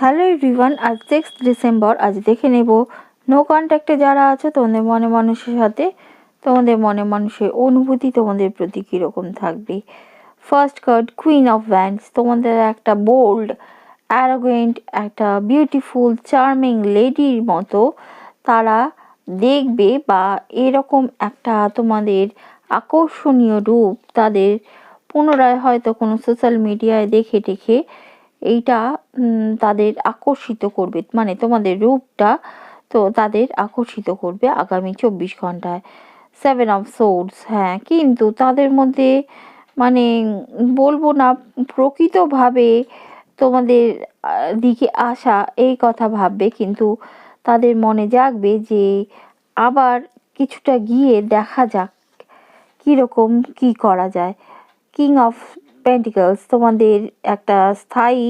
Hello everyone, আজ 6 December. আজ দেখে নেব নো কন্ট্যাক্টে যারা আছে তোমাদের মনে মানুষের সাথে তোমাদের মনে মানুষের অনুভূতি তোমাদের প্রতি কীরকম থাকবে। First card queen of wands, তোমাদের একটা বোল্ড, অ্যারোগেন্ট, একটা বিউটিফুল চার্মিং লেডির মতো তারা দেখবে, বা এরকম একটা তোমাদের আকর্ষণীয় রূপ তাদের পুনরায় হয়তো কোনো সোশ্যাল মিডিয়ায় দেখে টেখে এইটা তাদের আকর্ষিত করবে, মানে তোমাদের রূপটা তো তাদের আকর্ষিত করবে আগামী 24 ঘন্টায়। 7 অফ সোর্ডস, হ্যাঁ, কিন্তু তাদের মধ্যে মানে বলবো না প্রকৃতভাবে তোমাদের দিকে আসা এই কথা ভাববে, কিন্তু তাদের মনে জাগবে যে আবার কিছুটা গিয়ে দেখা যাক কীরকম কী করা যায়। কিং অফ পেন্টিকলস, তোমাদের একটা স্থায়ী